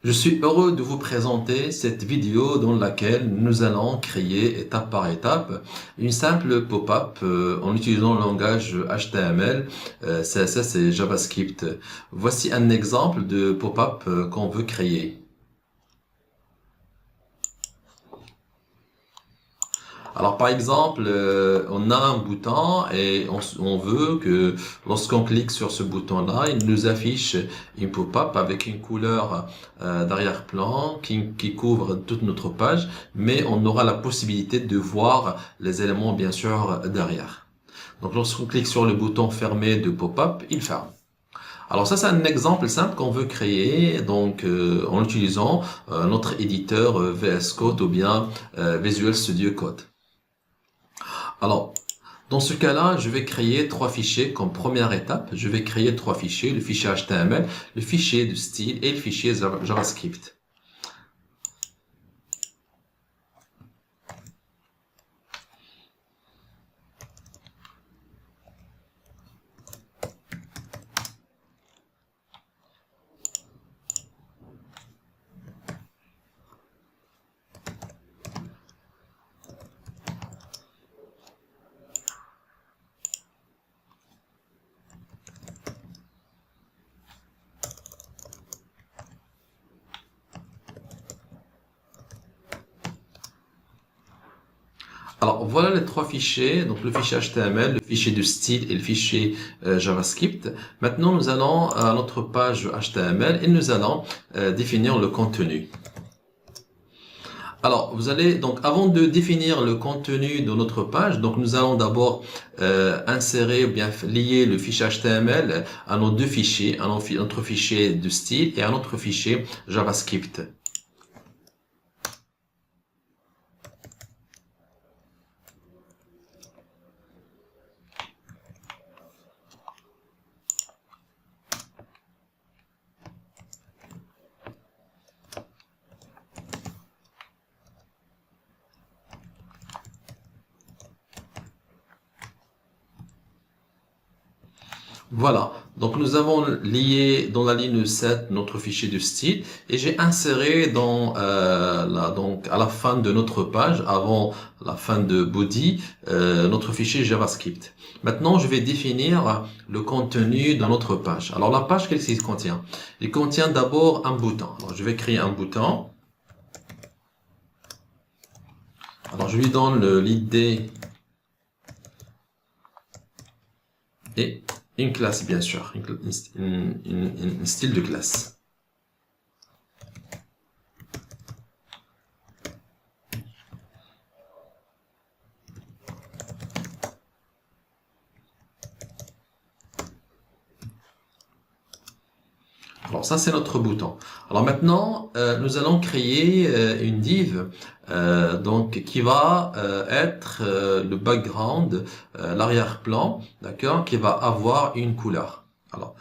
Je suis heureux de vous présenter cette vidéo dans laquelle nous allons créer étape par étape une simple pop-up en utilisant le langage HTML, CSS et JavaScript. Voici un exemple de pop-up qu'on veut créer. Alors par exemple, on a un bouton et on veut que lorsqu'on clique sur ce bouton-là, il nous affiche une pop-up avec une couleur d'arrière-plan qui couvre toute notre page, mais on aura la possibilité de voir les éléments bien sûr derrière. Donc lorsqu'on clique sur le bouton fermé de pop-up, il ferme. Alors ça c'est un exemple simple qu'on veut créer donc en utilisant notre éditeur VS Code ou bien Visual Studio Code. Alors, dans ce cas-là, je vais créer trois fichiers comme première étape. Je vais créer trois fichiers, le fichier HTML, le fichier de style et le fichier JavaScript. Alors voilà les trois fichiers, donc le fichier HTML, le fichier de style et le fichier JavaScript. Maintenant nous allons à notre page HTML et nous allons définir le contenu. Alors vous allez donc avant de définir le contenu de notre page, donc nous allons d'abord insérer ou bien lier le fichier HTML à nos deux fichiers, à notre fichier de style et à notre fichier JavaScript. Voilà, donc nous avons lié dans la ligne 7 notre fichier de style et j'ai inséré donc à la fin de notre page, avant la fin de body, notre fichier JavaScript. Maintenant, je vais définir le contenu de notre page. Alors la page, qu'est-ce qu'il contient? Il contient d'abord un bouton. Alors je vais créer un bouton. Alors je lui donne l'id et une classe, bien sûr, un style de classe. Alors ça c'est notre bouton. Alors maintenant nous allons créer une div donc qui va être le background, l'arrière-plan, d'accord, qui va avoir une couleur. Alors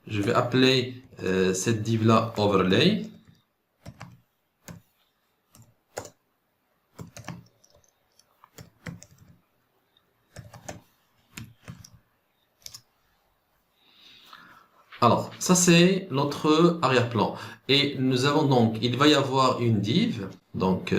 je vais appeler cette div là overlay. Alors, ça c'est notre arrière-plan. Et nous avons donc, il va y avoir une div, donc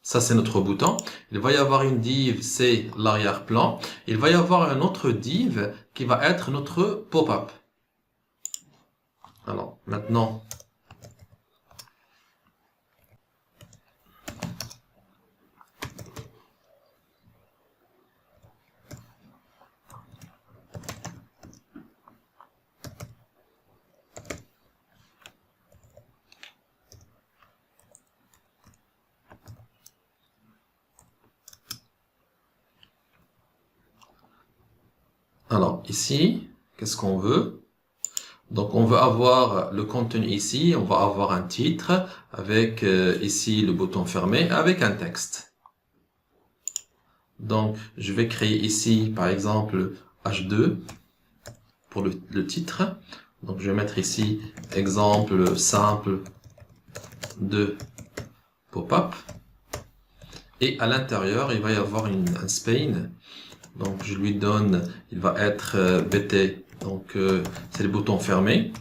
ça c'est notre bouton. Il va y avoir une div, c'est l'arrière-plan. Il va y avoir un autre div qui va être notre pop-up. Alors, maintenant, ici, qu'est-ce qu'on veut? Donc, on veut avoir le contenu ici, on va avoir un titre avec ici le bouton fermé avec un texte. Donc, je vais créer ici, par exemple, H2 pour le titre. Donc, je vais mettre ici exemple simple de pop-up. Et à l'intérieur, il va y avoir un span. Donc, je lui donne, il va être BT. Donc, c'est le bouton fermé.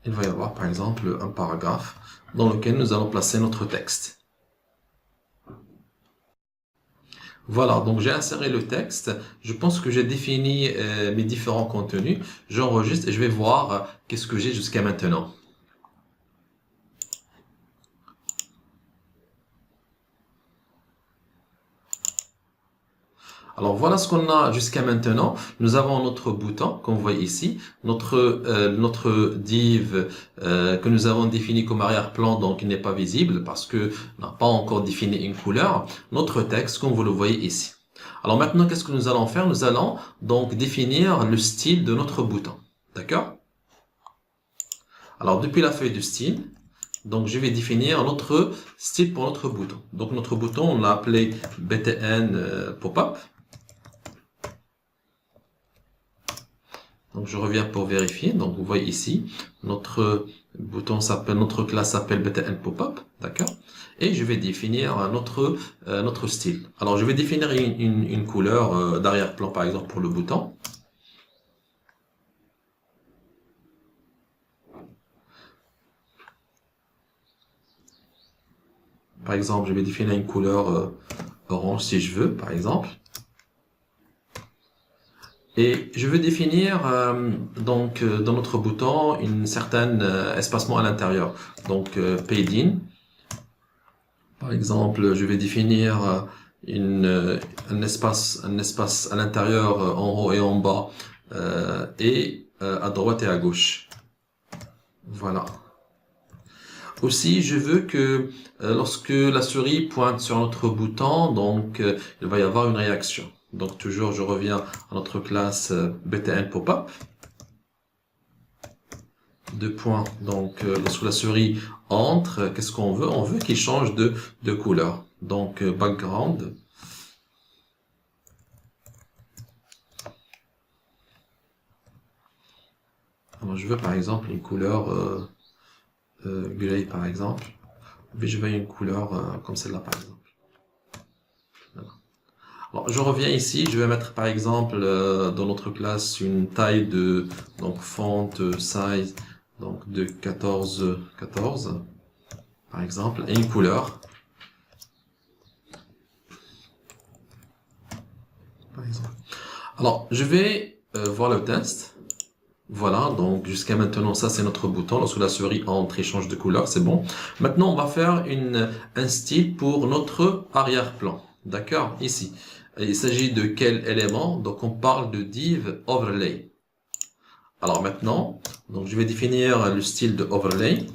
il va y avoir par exemple un paragraphe dans lequel nous allons placer notre texte. Voilà, donc j'ai inséré le texte. Je pense que j'ai défini mes différents contenus. J'enregistre et je vais voir qu'est-ce que j'ai jusqu'à maintenant. Alors voilà ce qu'on a jusqu'à maintenant. Nous avons notre bouton, comme vous voyez ici, notre div que nous avons défini comme arrière-plan, donc il n'est pas visible parce que on n'a pas encore défini une couleur. Notre texte, comme vous le voyez ici. Alors maintenant, qu'est-ce que nous allons faire? Nous allons donc définir le style de notre bouton. D'accord? Alors depuis la feuille de style, donc je vais définir notre style pour notre bouton. Donc notre bouton, on l'a appelé BTN pop-up. Donc je reviens pour vérifier. Donc vous voyez ici, notre notre classe s'appelle BTN Pop-up, d'accord? Et je vais définir notre style. Alors je vais définir une couleur d'arrière-plan par exemple pour le bouton. Par exemple, je vais définir une couleur orange si je veux, par exemple. Et je veux définir dans notre bouton une certaine espacement à l'intérieur. Donc padding. Par exemple, je vais définir un espace à l'intérieur, en haut et en bas, et à droite et à gauche. Voilà. Aussi, je veux que lorsque la souris pointe sur notre bouton, donc il va y avoir une réaction. Donc toujours, je reviens à notre classe BTN Pop-up. Deux points. Donc lorsque la souris entre, qu'est-ce qu'on veut? On veut qu'il change de couleur. Donc background. Alors je veux par exemple une couleur gray par exemple. Mais je veux une couleur comme celle-là par exemple. Alors, je reviens ici, je vais mettre par exemple dans notre classe une taille de donc font size donc de 14 par exemple et une couleur par exemple. Alors, je vais voir le test. Voilà, donc jusqu'à maintenant, ça c'est notre bouton. Lorsque la souris entre et change de couleur, c'est bon. Maintenant, on va faire un style pour notre arrière-plan. D'accord? Ici. Il s'agit de quel élément? Donc, on parle de div overlay. Alors maintenant, donc je vais définir le style de overlay.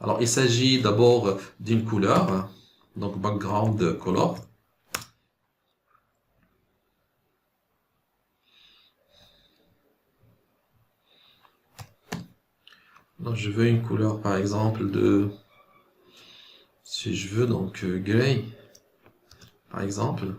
Alors, il s'agit d'abord d'une couleur. Donc, background color. Donc, je veux une couleur, par exemple, si je veux, donc, gray, par exemple.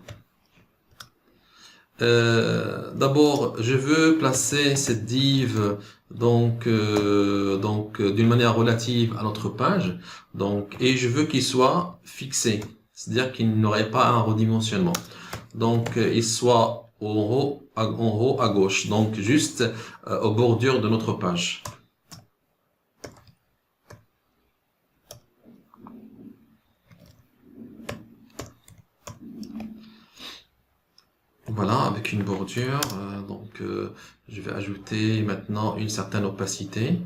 D'abord, je veux placer cette div, donc d'une manière relative à notre page. Donc, et je veux qu'il soit fixé. C'est-à-dire qu'il n'aurait pas un redimensionnement. Donc, il soit en haut à gauche. Donc, juste aux bordures de notre page. Voilà, avec une bordure, je vais ajouter maintenant une certaine opacité.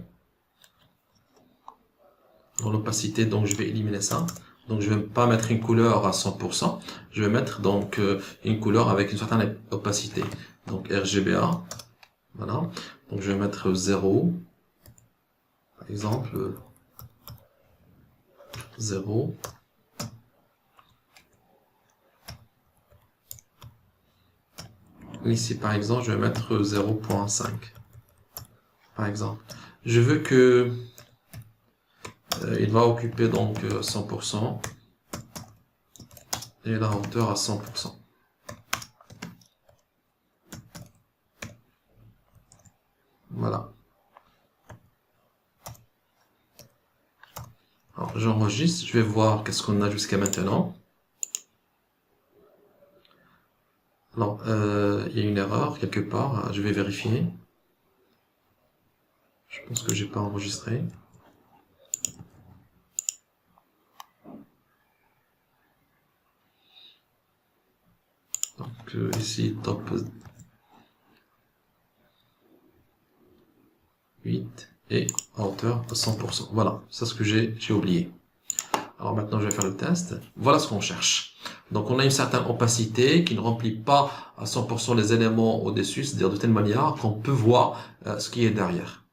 Dans l'opacité, donc je vais éliminer ça. Donc je vais pas mettre une couleur à 100%, je vais mettre donc une couleur avec une certaine opacité. Donc RGBA, voilà. Donc je vais mettre 0, par exemple 0. Ici, par exemple, je vais mettre 0.5. Par exemple. Je veux que il va occuper donc 100% et la hauteur à 100%. Voilà. Alors, j'enregistre, je vais voir qu'est-ce qu'on a jusqu'à maintenant. Alors, il y a une erreur quelque part. Je vais vérifier. Je pense que j'ai pas enregistré. Donc ici top 8 et à hauteur de 100%. Voilà, c'est ce que j'ai oublié. Alors maintenant je vais faire le test. Voilà ce qu'on cherche. Donc on a une certaine opacité qui ne remplit pas à 100% les éléments au-dessus, c'est-à-dire de telle manière qu'on peut voir ce qui est derrière.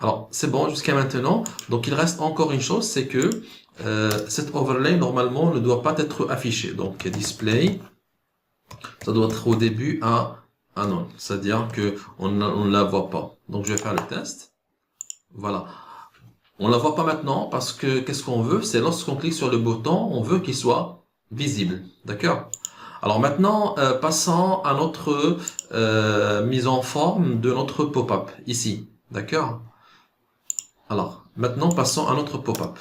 Alors c'est bon jusqu'à maintenant. Donc il reste encore une chose, c'est que cet overlay normalement ne doit pas être affiché. Donc display, ça doit être au début un non, c'est-à-dire que on ne la voit pas. Donc je vais faire le test. Voilà. On la voit pas maintenant parce que qu'est-ce qu'on veut? C'est lorsqu'on clique sur le bouton, on veut qu'il soit visible. D'accord? Alors maintenant, passons à notre mise en forme de notre pop-up ici. D'accord? Alors, maintenant passons à notre pop-up.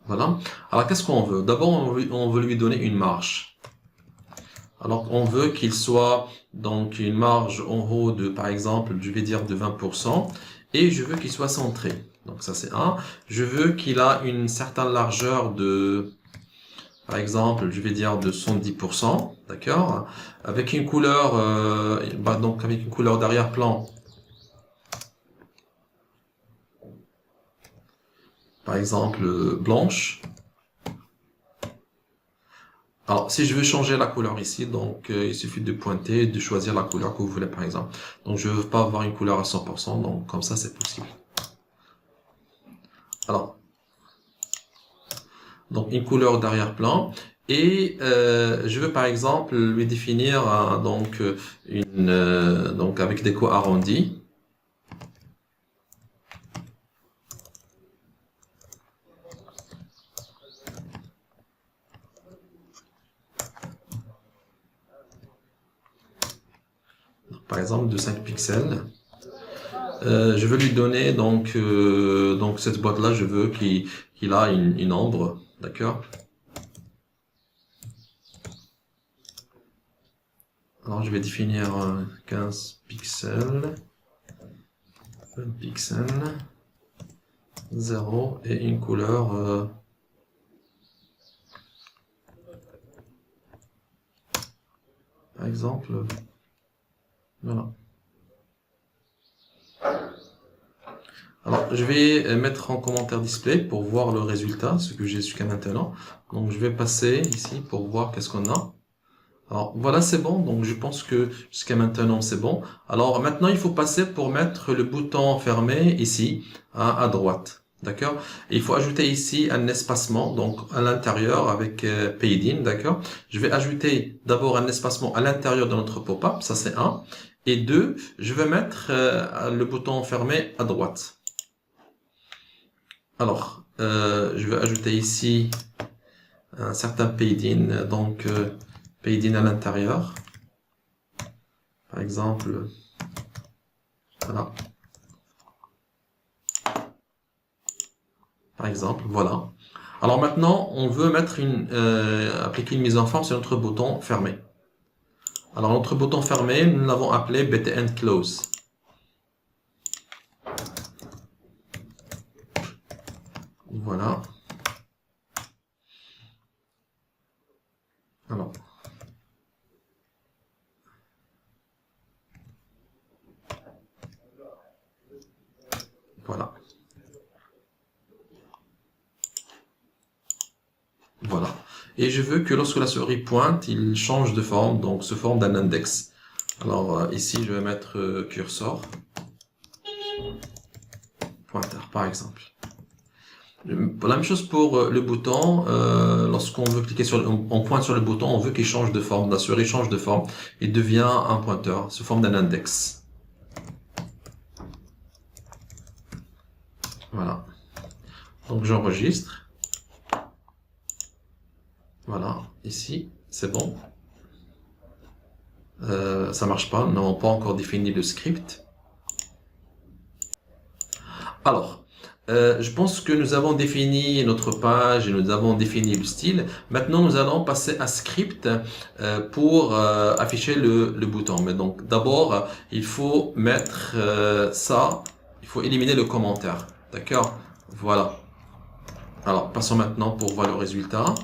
Voilà. Alors qu'est-ce qu'on veut? D'abord, on veut lui donner une marge. Alors on veut qu'il soit donc une marge en haut de, par exemple, je vais dire de 20%, et je veux qu'il soit centré. Donc ça c'est un. Je veux qu'il a une certaine largeur de, par exemple, je vais dire de 110%, d'accord, avec une couleur, donc avec une couleur d'arrière-plan, par exemple blanche. Alors, si je veux changer la couleur ici, donc il suffit de pointer et de choisir la couleur que vous voulez, par exemple. Donc, je ne veux pas avoir une couleur à 100%, donc comme ça, c'est possible. Alors, donc une couleur d'arrière-plan. Et je veux, par exemple, lui définir donc donc avec des co-arrondis. Par exemple, de 5 pixels. Je veux lui donner donc cette boîte là, je veux qu'il a une ombre, d'accord. Alors je vais définir 15 pixels, 1 pixel, 0 et une couleur par exemple, voilà. Alors, je vais mettre en commentaire display pour voir le résultat, ce que j'ai jusqu'à maintenant. Donc, je vais passer ici pour voir qu'est-ce qu'on a. Alors, voilà, c'est bon. Donc, je pense que jusqu'à maintenant, c'est bon. Alors, maintenant, il faut passer pour mettre le bouton fermé ici, à droite. D'accord? Et il faut ajouter ici un espacement, donc à l'intérieur avec Paid In, d'accord? Je vais ajouter d'abord un espacement à l'intérieur de notre pop-up, ça c'est un. Et deux, je vais mettre le bouton fermé à droite. Alors, je vais ajouter ici un certain Paid In, donc Paid In à l'intérieur. Par exemple, voilà. Par exemple, voilà. Alors maintenant, on veut mettre appliquer une mise en forme sur notre bouton fermé. Alors notre bouton fermé, nous l'avons appelé BTN Close. Voilà. Alors. Voilà. Voilà. Et je veux que lorsque la souris pointe, il change de forme, donc se forme d'un index. Alors ici, je vais mettre curseur, pointeur par exemple. La même chose pour le bouton, lorsqu'on veut cliquer sur, on pointe sur le bouton, on veut qu'il change de forme, la souris change de forme, il devient un pointeur, sous forme d'un index. Voilà. Donc j'enregistre. Voilà, ici, c'est bon. Ça marche pas, nous n'avons pas encore défini le script. Alors, Je pense que nous avons défini notre page et nous avons défini le style. Maintenant, nous allons passer à script pour afficher le bouton. Mais donc, d'abord, il faut mettre ça. Il faut éliminer le commentaire. D'accord? Voilà. Alors, passons maintenant pour voir le résultat.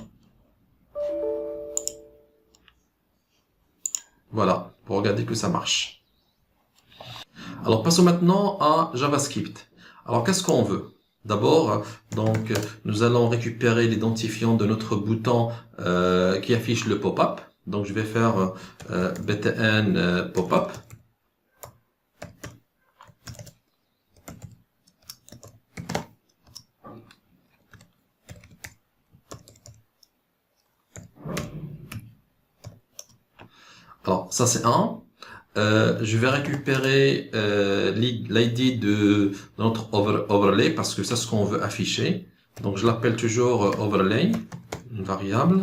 Voilà, pour regarder que ça marche. Alors, passons maintenant à JavaScript. Alors, qu'est-ce qu'on veut? D'abord, donc, nous allons récupérer l'identifiant de notre bouton qui affiche le pop-up. Donc, je vais faire btn pop-up. Alors, ça c'est un. Je vais récupérer l'ID de notre overlay parce que c'est ce qu'on veut afficher. Donc je l'appelle toujours overlay, une variable.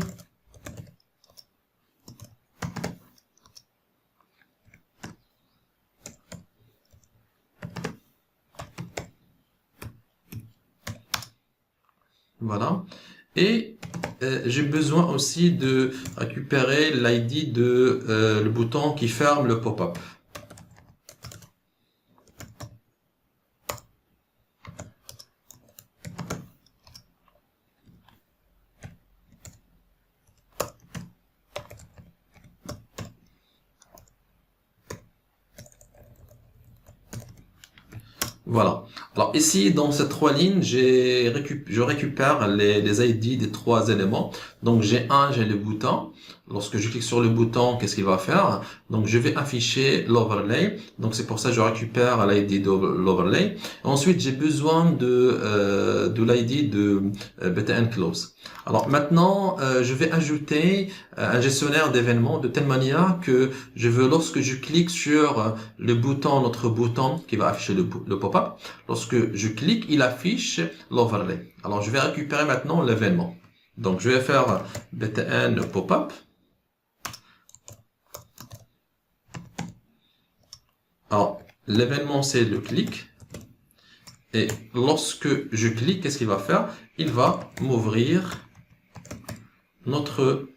Voilà. Et j'ai besoin aussi de récupérer l'ID de le bouton qui ferme le pop-up. Voilà. Alors ici, dans ces trois lignes, je récupère les ID des trois éléments. Donc j'ai le bouton. Lorsque je clique sur le bouton, qu'est-ce qu'il va faire? Donc je vais afficher l'overlay. Donc c'est pour ça que je récupère l'ID de l'overlay. Ensuite, j'ai besoin de l'ID de btn close. Alors maintenant, je vais ajouter un gestionnaire d'événements de telle manière que je veux, lorsque je clique sur le bouton, notre bouton qui va afficher le pop-up, lorsque je clique, il affiche l'overlay. Alors je vais récupérer maintenant l'événement. Donc je vais faire btn pop-up. Alors l'événement c'est le clic. Et lorsque je clique, qu'est-ce qu'il va faire? Il va m'ouvrir notre...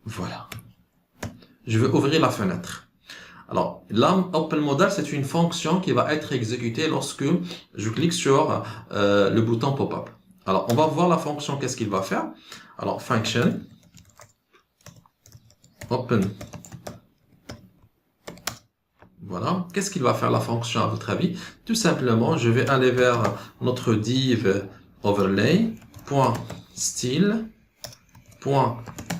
Voilà. Je vais ouvrir la fenêtre. Alors, l'OpenModal, c'est une fonction qui va être exécutée lorsque je clique sur le bouton pop-up. Alors, on va voir la fonction, qu'est-ce qu'il va faire. Alors, function, open. Voilà. Qu'est-ce qu'il va faire la fonction à votre avis? Tout simplement, je vais aller vers notre div overlay, .style,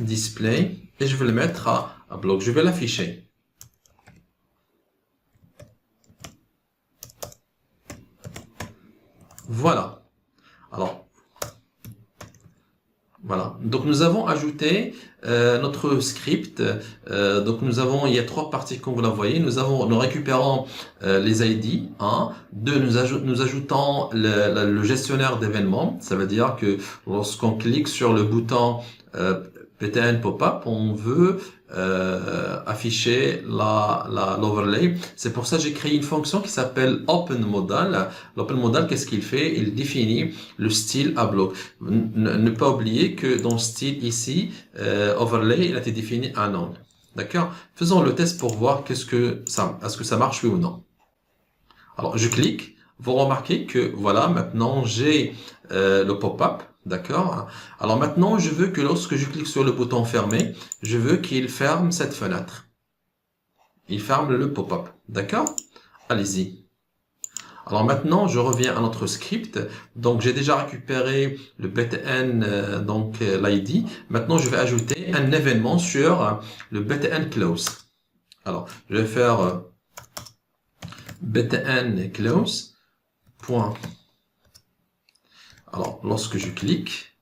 .display, et je vais le mettre à bloc. Je vais l'afficher. Voilà. Alors, voilà. Donc nous avons ajouté notre script. Donc il y a trois parties comme vous la voyez. Nous récupérons les ID. 1, 2, nous ajoutons le gestionnaire d'événements. Ça veut dire que lorsqu'on clique sur le bouton btn pop-up, on veut afficher l'overlay. C'est pour ça que j'ai créé une fonction qui s'appelle OpenModal. L'OpenModal, qu'est-ce qu'il fait? Il définit le style à bloc. Ne pas oublier que dans style ici, overlay, il a été défini un none. D'accord? Faisons le test pour voir est-ce que ça marche oui ou non. Alors, je clique. Vous remarquez que voilà, maintenant j'ai le pop-up. D'accord? Alors maintenant, je veux que lorsque je clique sur le bouton fermer, je veux qu'il ferme cette fenêtre. Il ferme le pop-up. D'accord? Allez-y. Alors maintenant, je reviens à notre script. Donc j'ai déjà récupéré le btn, donc l'ID. Maintenant, je vais ajouter un événement sur le btn close. Alors, je vais faire btn close. Point. Alors, lorsque je clique,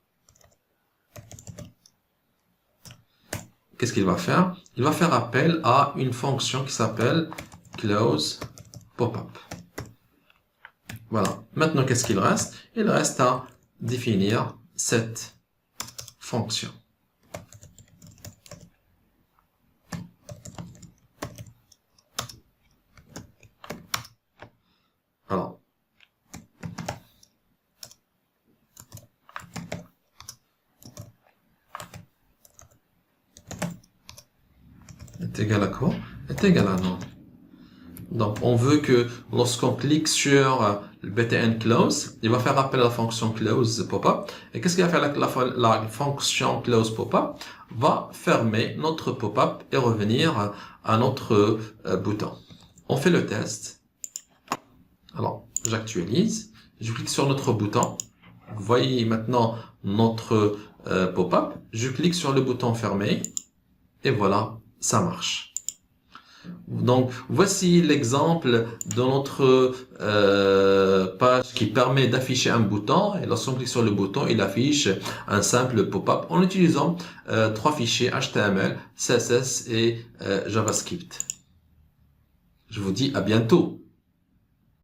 qu'est-ce qu'il va faire? Il va faire appel à une fonction qui s'appelle close pop-up. Voilà. Maintenant, qu'est-ce qu'il reste? Il reste à définir cette fonction. est égal à quoi? Est égal à non. Donc, on veut que lorsqu'on clique sur le btn close, il va faire appel à la fonction close pop-up. Et qu'est-ce qu'il va faire la fonction close pop-up? Va fermer notre pop-up et revenir à notre bouton. On fait le test. Alors, j'actualise. Je clique sur notre bouton. Vous voyez maintenant notre pop-up. Je clique sur le bouton fermer. Et voilà, ça marche. Donc, voici l'exemple de notre page qui permet d'afficher un bouton. Et lorsqu'on clique sur le bouton, il affiche un simple pop-up en utilisant trois fichiers HTML, CSS et JavaScript. Je vous dis à bientôt.